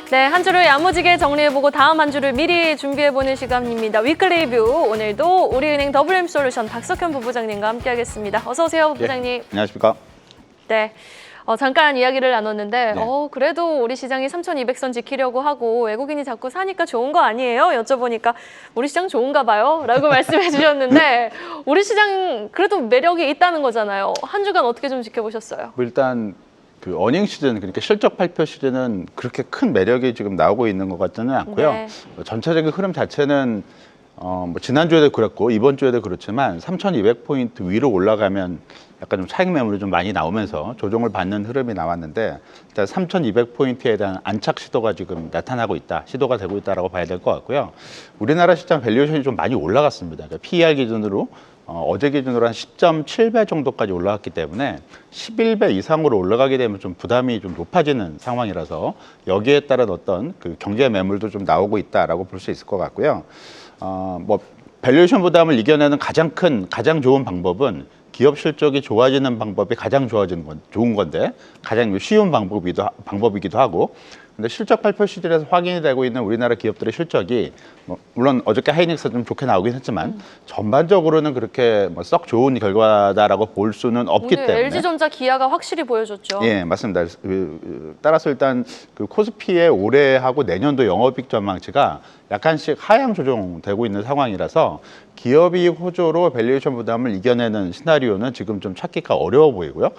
네, 한 주를 야무지게 정리해보고 다음 한 주를 미리 준비해보는 시간입니다. 위클리 리뷰, 오늘도 우리은행 WM솔루션 박석현 부부장님과 함께하겠습니다. 어서 오세요, 부부장님. 예, 안녕하십니까. 네. 잠깐 이야기를 나눴는데 네. 그래도 우리 시장이 3,200선 지키려고 하고 외국인이 자꾸 사니까 좋은 거 아니에요? 여쭤보니까 우리 시장 좋은가 봐요? 라고 말씀해 주셨는데 우리 시장 그래도 매력이 있다는 거잖아요. 한 주간 어떻게 좀 지켜보셨어요? 일단 그 어닝 시즌, 그러니까 실적 발표 시즌은 그렇게 큰 매력이 지금 나오고 있는 것 같지는 않고요. 네. 전체적인 흐름 자체는 뭐 지난주에도 그랬고 이번 주에도 그렇지만 3,200포인트 위로 올라가면 약간 좀 차익 매물이 좀 많이 나오면서 조정을 받는 흐름이 나왔는데, 일단 3,200포인트에 대한 안착 시도가 지금 나타나고 있다, 시도가 되고 있다라고 봐야 될 것 같고요. 우리나라 시장 밸류에이션이 좀 많이 올라갔습니다. 그러니까 PER 기준으로 어제 기준으로 한 10.7배 정도까지 올라갔기 때문에 11배 이상으로 올라가게 되면 좀 부담이 좀 높아지는 상황이라서 여기에 따른 어떤 그 경제 매물도 좀 나오고 있다라고 볼 수 있을 것 같고요. 뭐 밸류에이션 부담을 이겨내는 가장 좋은 방법은 기업 실적이 좋아지는 방법이 가장 좋은 건데 가장 쉬운 방법이기도 하고, 근데 실적 발표 시즌에서 확인이 되고 있는 우리나라 기업들의 실적이 물론 어저께 하이닉스 좀 좋게 나오긴 했지만 전반적으로는 그렇게 썩 좋은 결과다라고 볼 수는 없기 오늘 때문에 LG전자 기아가 확실히 보여줬죠. 예, 맞습니다. 따라서 일단 그 코스피의 올해하고 내년도 영업이익 전망치가 약간씩 하향 조정되고 있는 상황이라서 기업이익 호조로 밸류에이션 부담을 이겨내는 시나리오는 지금 좀 찾기가 어려워 보이고요.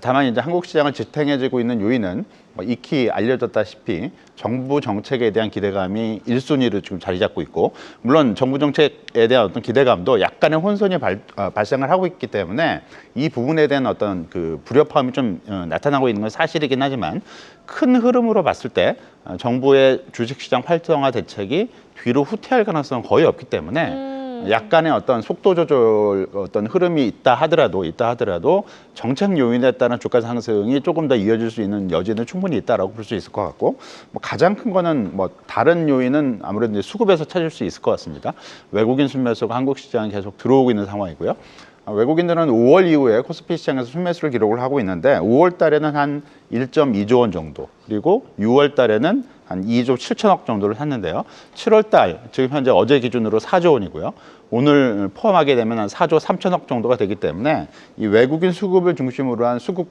다만 이제 한국 시장을 지탱해지고 있는 요인은 익히 알려졌다시피 정부 정책에 대한 기대감이 1순위로 지금 자리 잡고 있고, 물론 정부 정책에 대한 어떤 기대감도 약간의 혼선이 발생을 하고 있기 때문에 이 부분에 대한 어떤 그 불협화음이 좀 나타나고 있는 건 사실이긴 하지만, 큰 흐름으로 봤을 때 정부의 주식시장 활성화 대책이 뒤로 후퇴할 가능성은 거의 없기 때문에 약간의 어떤 속도 조절 어떤 흐름이 있다 하더라도 정책 요인에 따른 주가 상승이 조금 더 이어질 수 있는 여지는 충분히 있다라고 볼 수 있을 것 같고, 가장 큰 거는 다른 요인은 아무래도 이제 수급에서 찾을 수 있을 것 같습니다. 외국인 순매수가 한국 시장에 계속 들어오고 있는 상황이고요. 외국인들은 5월 이후에 코스피 시장에서 순매수를 기록을 하고 있는데 5월 달에는 한 1.2조 원 정도, 그리고 6월 달에는 한 2조 7천억 정도를 샀는데요. 7월 달, 지금 현재 어제 기준으로 4조 원이고요. 오늘 포함하게 되면 한 4조 3천억 정도가 되기 때문에 이 외국인 수급을 중심으로 한 수급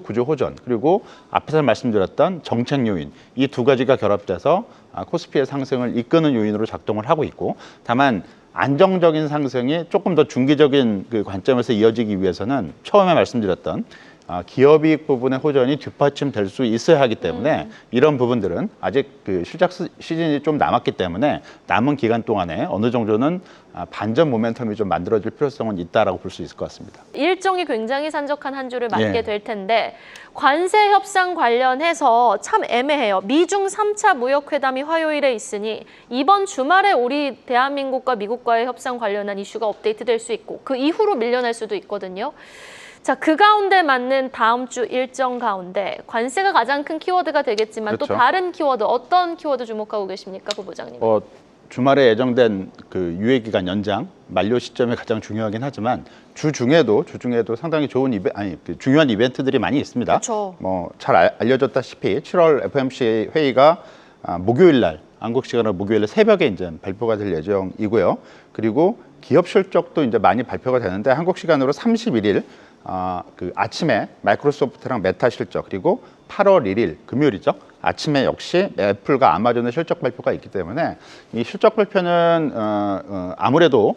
구조 호전, 그리고 앞에서 말씀드렸던 정책 요인, 이 두 가지가 결합돼서 코스피의 상승을 이끄는 요인으로 작동을 하고 있고, 다만 안정적인 상승이 조금 더 중기적인 그 관점에서 이어지기 위해서는 처음에 말씀드렸던 기업이익 부분의 호전이 뒷받침될 수 있어야 하기 때문에 이런 부분들은 아직 그 실적 시즌이 좀 남았기 때문에 남은 기간 동안에 어느 정도는 반전 모멘텀이 좀 만들어질 필요성은 있다라고 볼 수 있을 것 같습니다. 일정이 굉장히 산적한 한 주를 맞게 예. 될 텐데 관세 협상 관련해서 참 애매해요. 미중 3차 무역회담이 화요일에 있으니 이번 주말에 우리 대한민국과 미국과의 협상 관련한 이슈가 업데이트될 수 있고 그 이후로 밀려날 수도 있거든요. 자, 그 가운데 맞는 다음 주 일정 가운데 관세가 가장 큰 키워드가 되겠지만 그렇죠. 또 다른 키워드, 어떤 키워드 주목하고 계십니까, 부부장님? 주말에 예정된 그 유예기간 연장 만료 시점이 가장 중요하긴 하지만 주 중에도 상당히 좋은 중요한 이벤트들이 많이 있습니다. 그렇죠. 잘 알려졌다시피 7월 FOMC 회의가 목요일 날, 한국 시간으로 목요일 날 새벽에 이제 발표가 될 예정이고요. 그리고 기업 실적도 이제 많이 발표가 되는데 한국 시간으로 31일 그 아침에 마이크로소프트랑 메타 실적, 그리고 8월 1일 금요일이죠. 아침에 역시 애플과 아마존의 실적 발표가 있기 때문에 이 실적 발표는 아무래도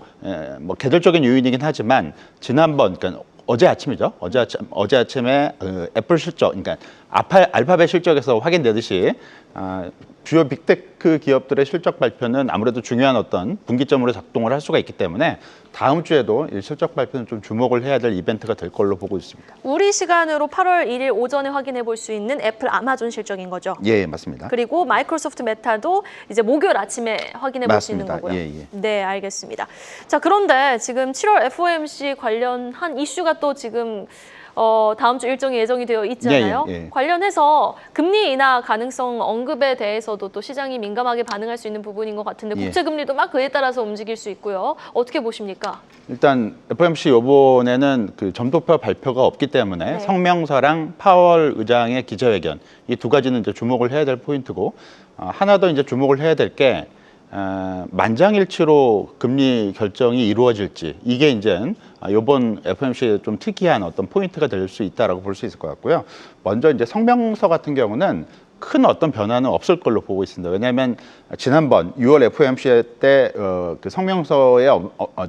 계절적인 요인이긴 하지만 지난번, 그러니까 어제 아침이죠. 어제 아침에 애플 실적, 그러니까 알파벳 실적에서 확인되듯이 주요 빅테크 기업들의 실적 발표는 아무래도 중요한 어떤 분기점으로 작동을 할 수가 있기 때문에 다음 주에도 이 실적 발표는 좀 주목을 해야 될 이벤트가 될 걸로 보고 있습니다. 우리 시간으로 8월 1일 오전에 확인해 볼 수 있는 애플, 아마존 실적인 거죠? 예, 맞습니다. 그리고 마이크로소프트 메타도 이제 목요일 아침에 확인해 볼 수 있는 맞습니다. 거고요. 예. 네, 알겠습니다. 자, 그런데 지금 7월 FOMC 관련한 이슈가 또 지금 다음 주 일정이 예정이 되어 있잖아요. 예. 관련해서 금리 인하 가능성 언급에 대해서도 또 시장이 민감하게 반응할 수 있는 부분인 것 같은데 예. 국채 금리도 막 그에 따라서 움직일 수 있고요. 어떻게 보십니까? 일단 FOMC 이번에는 그 점도표 발표가 없기 때문에 네. 성명서랑 파월 의장의 기자회견 이 두 가지는 이제 주목을 해야 될 포인트고 하나 더 이제 주목을 해야 될 게 만장일치로 금리 결정이 이루어질지 이게 이제 이번 FOMC의 좀 특이한 어떤 포인트가 될 수 있다라고 볼 수 있을 것 같고요. 먼저 이제 성명서 같은 경우는 큰 어떤 변화는 없을 걸로 보고 있습니다. 왜냐하면 지난번 6월 FOMC 때 그 성명서의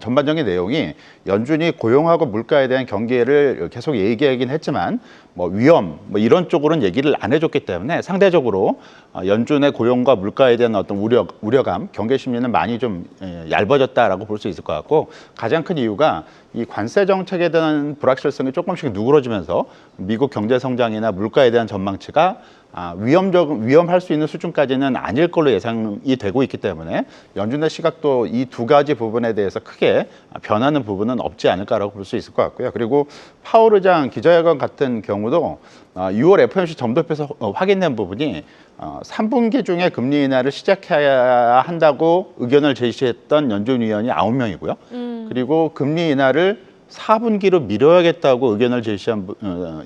전반적인 내용이 연준이 고용하고 물가에 대한 경계를 계속 얘기하긴 했지만 뭐 위험 뭐 이런 쪽으로는 얘기를 안 해줬기 때문에 상대적으로 연준의 고용과 물가에 대한 어떤 우려감, 경계 심리는 많이 좀 얇아졌다라고 볼 수 있을 것 같고 가장 큰 이유가 이 관세 정책에 대한 불확실성이 조금씩 누그러지면서 미국 경제 성장이나 물가에 대한 전망치가 위험할 수 있는 수준까지는 아닐 걸로 예상이 되고 있기 때문에 연준의 시각도 이 두 가지 부분에 대해서 크게 변하는 부분은 없지 않을까라고 볼 수 있을 것 같고요. 그리고 파월 의장 기자회견 같은 경우도 6월 FOMC 점도표에서 확인된 부분이 3분기 중에 금리 인하를 시작해야 한다고 의견을 제시했던 연준 위원이 9명이고요. 그리고 금리 인하를 4분기로 미뤄야겠다고 의견을 제시한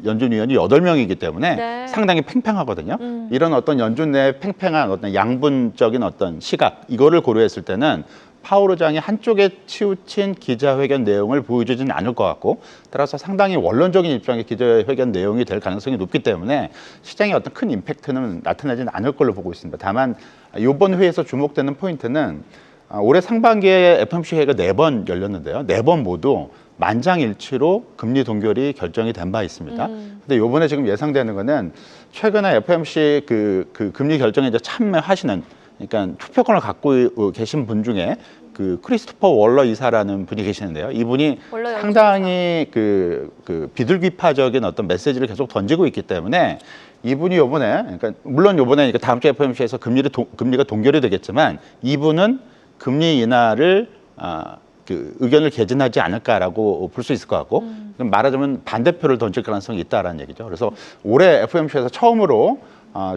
연준 위원이 8명이기 때문에 네. 상당히 팽팽하거든요. 이런 어떤 연준 내 팽팽한 어떤 양분적인 어떤 시각 이거를 고려했을 때는 파월 의장이 한쪽에 치우친 기자회견 내용을 보여주지는 않을 것 같고 따라서 상당히 원론적인 입장의 기자회견 내용이 될 가능성이 높기 때문에 시장에 어떤 큰 임팩트는 나타나지는 않을 걸로 보고 있습니다. 다만 이번 회의에서 주목되는 포인트는 올해 상반기에 FOMC 회의가 4번 열렸는데요. 4번 모두 만장일치로 금리 동결이 결정이 된 바 있습니다. 근데 이번에 지금 예상되는 거는 최근에 FOMC 그 금리 결정에 이제 참여하시는 그러니까 투표권을 갖고 계신 분 중에 그 크리스토퍼 월러 이사라는 분이 계시는데요. 이분이 상당히 그 비둘기파적인 어떤 메시지를 계속 던지고 있기 때문에 이분이 요번에 그러니까 물론 요번에 다음 주 FOMC에서 금리가 동결이 되겠지만 이분은 금리 인하를 그 의견을 개진하지 않을까라고 볼 수 있을 것 같고 말하자면 반대표를 던질 가능성이 있다라는 얘기죠. 그래서 올해 FOMC에서 처음으로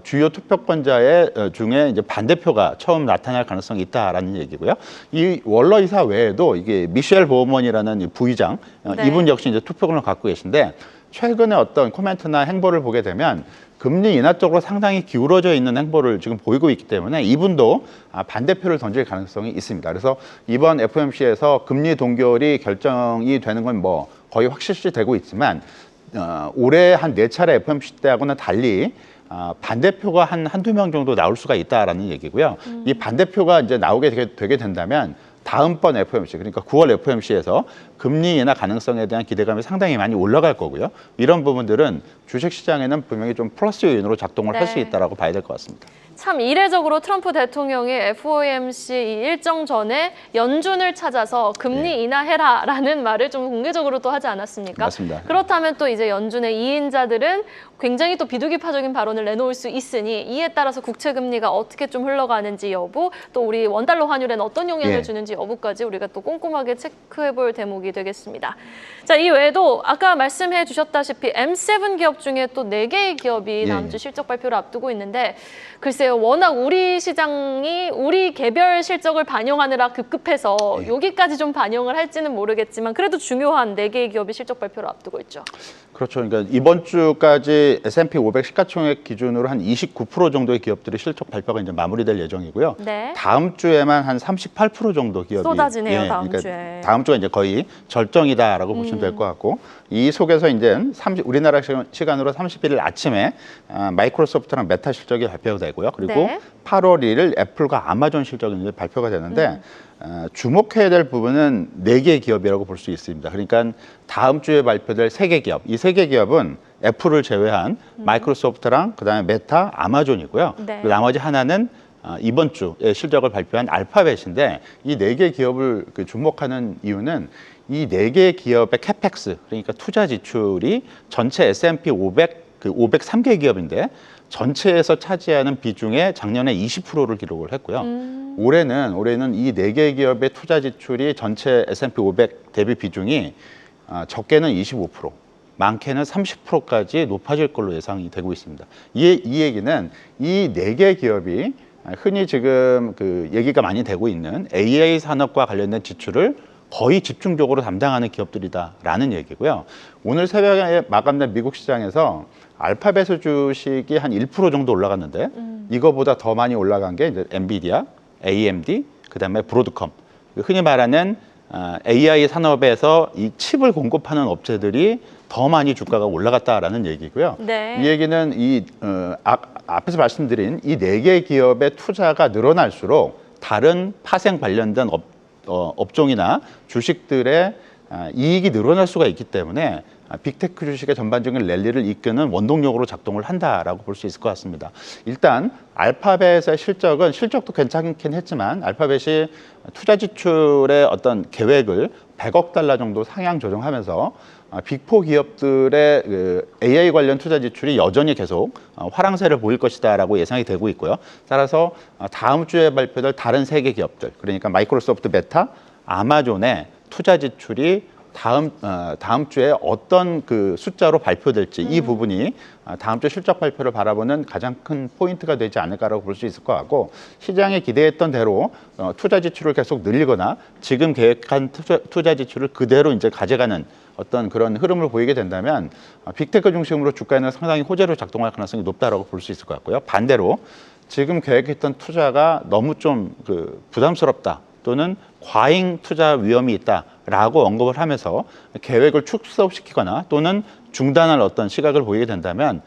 주요 투표권자의 중에 이제 반대표가 처음 나타날 가능성이 있다라는 얘기고요. 이 월러 이사 외에도 이게 미셸 보우먼이라는 부의장 네. 이분 역시 이제 투표권을 갖고 계신데 최근에 어떤 코멘트나 행보를 보게 되면 금리 인하 쪽으로 상당히 기울어져 있는 행보를 지금 보이고 있기 때문에 이분도 반대표를 던질 가능성이 있습니다. 그래서 이번 FOMC에서 금리 동결이 결정이 되는 건 뭐 거의 확실시되고 있지만 올해 한 4차례 FOMC 때하고는 달리 반대표가 한두 명 정도 나올 수가 있다라는 얘기고요. 이 반대표가 이제 나오게 되게 된다면 다음번 FOMC, 그러니까 9월 FOMC에서 금리 인하 가능성에 대한 기대감이 상당히 많이 올라갈 거고요. 이런 부분들은 주식시장에는 분명히 좀 플러스 요인으로 작동을 할 수 있다라고 봐야 될 것 같습니다. 참 이례적으로 트럼프 대통령이 FOMC 이 일정 전에 연준을 찾아서 금리 인하해라라는 말을 좀 공개적으로 또 하지 않았습니까? 맞습니다. 그렇다면 또 이제 연준의 2인자들은 굉장히 또 비둘기파적인 발언을 내놓을 수 있으니 이에 따라서 국채 금리가 어떻게 좀 흘러가는지 여부, 또 우리 원달러 환율에는 어떤 영향을 주는지 여부까지 우리가 또 꼼꼼하게 체크해볼 대목이 되겠습니다. 자, 이 외에도 아까 말씀해 주셨다시피 M7 기업 중에 또 4개의 기업이 다음 주 실적 발표를 앞두고 있는데 글쎄요, 워낙 우리 시장이 우리 개별 실적을 반영하느라 급급해서 여기까지 좀 반영을 할지는 모르겠지만 그래도 중요한 4개의 기업이 실적 발표를 앞두고 있죠. 그렇죠. 그러니까 이번 주까지 S&P 500 시가총액 기준으로 한 29% 정도의 기업들이 실적 발표가 이제 마무리될 예정이고요. 네. 다음 주에만 한 38% 정도 기업이 쏟아지네요, 다음 그러니까 주에. 다음 주가 이제 거의 절정이다라고 보시면 될 것 같고 이 속에서 이제 우리나라 시간으로 31일 아침에 마이크로소프트랑 메타 실적이 발표되고요. 그리고 8월 1일 애플과 아마존 실적이 이제 발표가 되는데 주목해야 될 부분은 4개의 기업이라고 볼 수 있습니다. 그러니까 다음 주에 발표될 3개 기업, 이 3개 기업은 애플을 제외한 마이크로소프트랑 그다음에 메타, 아마존이고요. 그리고 나머지 하나는 이번 주에 실적을 발표한 알파벳인데 이 4개 기업을 주목하는 이유는 이 4개 기업의 캐펙스, 그러니까 투자 지출이 전체 S&P 500, 503개 기업인데 전체에서 차지하는 비중의 작년에 20%를 기록을 했고요. 올해는 이 4개 기업의 투자 지출이 전체 S&P 500 대비 비중이 적게는 25%, 많게는 30%까지 높아질 걸로 예상이 되고 있습니다. 이 얘기는 이 4개 기업이 흔히 지금 그 얘기가 많이 되고 있는 AI 산업과 관련된 지출을 거의 집중적으로 담당하는 기업들이다라는 얘기고요. 오늘 새벽에 마감된 미국 시장에서 알파벳 주식이 한 1% 정도 올라갔는데 이거보다 더 많이 올라간 게 이제 엔비디아, AMD, 그다음에 브로드컴. 흔히 말하는 AI 산업에서 이 칩을 공급하는 업체들이 더 많이 주가가 올라갔다라는 얘기고요. 네. 이 얘기는 앞에서 말씀드린 이 4개 기업의 투자가 늘어날수록 다른 파생 관련된 업종이나 주식들의 이익이 늘어날 수가 있기 때문에 빅테크 주식의 전반적인 랠리를 이끄는 원동력으로 작동을 한다라고 볼 수 있을 것 같습니다. 일단 알파벳의 실적도 괜찮긴 했지만 알파벳이 투자 지출의 어떤 계획을 100억 달러 정도 상향 조정하면서 빅4 기업들의 그 AI 관련 투자 지출이 여전히 계속 화랑세를 보일 것이다라고 예상이 되고 있고요. 따라서 다음 주에 발표될 다른 3개 기업들, 그러니까 마이크로소프트, 메타, 아마존의 투자 지출이 다음 주에 어떤 그 숫자로 발표될지 이 부분이 다음 주 실적 발표를 바라보는 가장 큰 포인트가 되지 않을까라고 볼 수 있을 것 같고, 시장에 기대했던 대로 투자 지출을 계속 늘리거나 지금 계획한 투자 지출을 그대로 이제 가져가는 어떤 그런 흐름을 보이게 된다면 빅테크 중심으로 주가에는 상당히 호재로 작동할 가능성이 높다라고 볼 수 있을 것 같고요. 반대로 지금 계획했던 투자가 너무 좀 부담스럽다 또는 과잉 투자 위험이 있다라고 언급을 하면서 계획을 축소시키거나 또는 중단할 어떤 시각을 보이게 된다면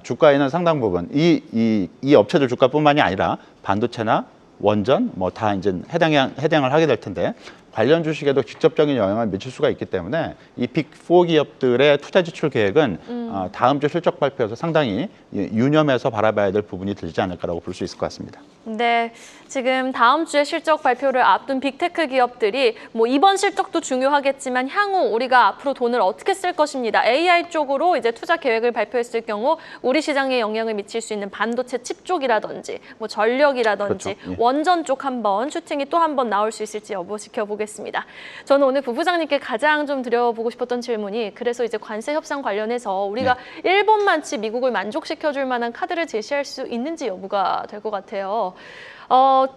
주가에는 상당 부분 이 업체들 주가뿐만이 아니라 반도체나 원전 뭐 다 이제 해당을 하게 될 텐데 관련 주식에도 직접적인 영향을 미칠 수가 있기 때문에 이 빅4 기업들의 투자 지출 계획은 다음 주 실적 발표에서 상당히 유념해서 바라봐야 될 부분이 되지 않을까라고 볼 수 있을 것 같습니다. 네, 지금 다음 주에 실적 발표를 앞둔 빅테크 기업들이 뭐 이번 실적도 중요하겠지만 향후 우리가 앞으로 돈을 어떻게 쓸 것입니다. AI 쪽으로 이제 투자 계획을 발표했을 경우 우리 시장에 영향을 미칠 수 있는 반도체 칩 쪽이라든지 뭐 전력이라든지 그렇죠. 예. 원전 쪽 한번 슈팅이 또 한 번 나올 수 있을지 여부 지켜보겠습니다. 저는 오늘 부부장님께 가장 좀 드려보고 싶었던 질문이 그래서 이제 관세 협상 관련해서 우리가 일본만치 미국을 만족시켜줄 만한 카드를 제시할 수 있는지 여부가 될 것 같아요.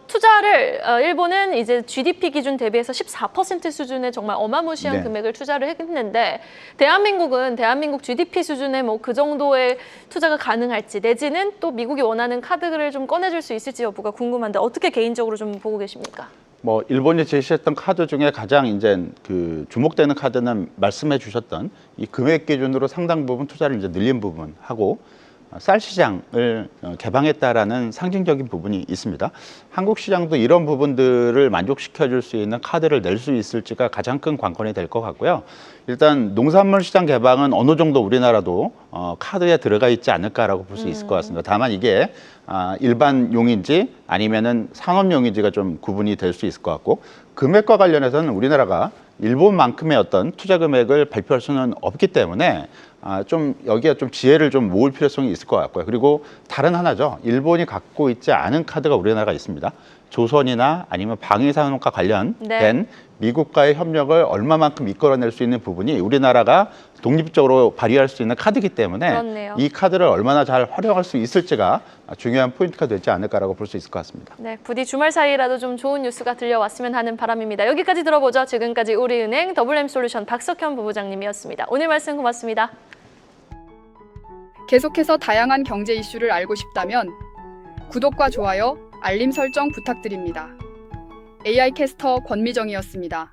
투자를 일본은 이제 GDP 기준 대비해서 14% 수준의 정말 어마무시한 네. 금액을 투자를 했는데 대한민국은 대한민국 GDP 수준의 뭐 그 정도의 투자가 가능할지 내지는 또 미국이 원하는 카드를 좀 꺼내줄 수 있을지 여부가 궁금한데 어떻게 개인적으로 좀 보고 계십니까? 뭐 일본이 제시했던 카드 중에 가장 이제 그 주목되는 카드는 말씀해 주셨던 이 금액 기준으로 상당 부분 투자를 이제 늘린 부분하고 쌀 시장을 개방했다라는 상징적인 부분이 있습니다. 한국 시장도 이런 부분들을 만족시켜 줄 수 있는 카드를 낼 수 있을지가 가장 큰 관건이 될 것 같고요. 일단 농산물 시장 개방은 어느 정도 우리나라도 카드에 들어가 있지 않을까라고 볼 수 있을 것 같습니다. 다만 이게 일반용인지 아니면은 산업용인지가 좀 구분이 될 수 있을 것 같고, 금액과 관련해서는 우리나라가 일본만큼의 어떤 투자 금액을 발표할 수는 없기 때문에 좀 여기에 좀 지혜를 좀 모을 필요성이 있을 것 같고요. 그리고 다른 하나죠. 일본이 갖고 있지 않은 카드가 우리나라가 있습니다. 조선이나 아니면 방위산업과 관련된 미국과의 협력을 얼마만큼 이끌어낼 수 있는 부분이 우리나라가 독립적으로 발휘할 수 있는 카드이기 때문에 그렇네요. 이 카드를 얼마나 잘 활용할 수 있을지가 중요한 포인트가 되지 않을까라고 볼 수 있을 것 같습니다. 네, 부디 주말 사이라도 좀 좋은 뉴스가 들려왔으면 하는 바람입니다. 여기까지 들어보죠. 지금까지 우리은행 더블엠솔루션 박석현 부부장님이었습니다. 오늘 말씀 고맙습니다. 계속해서 다양한 경제 이슈를 알고 싶다면 구독과 좋아요, 알림 설정 부탁드립니다. AI 캐스터 권미정이었습니다.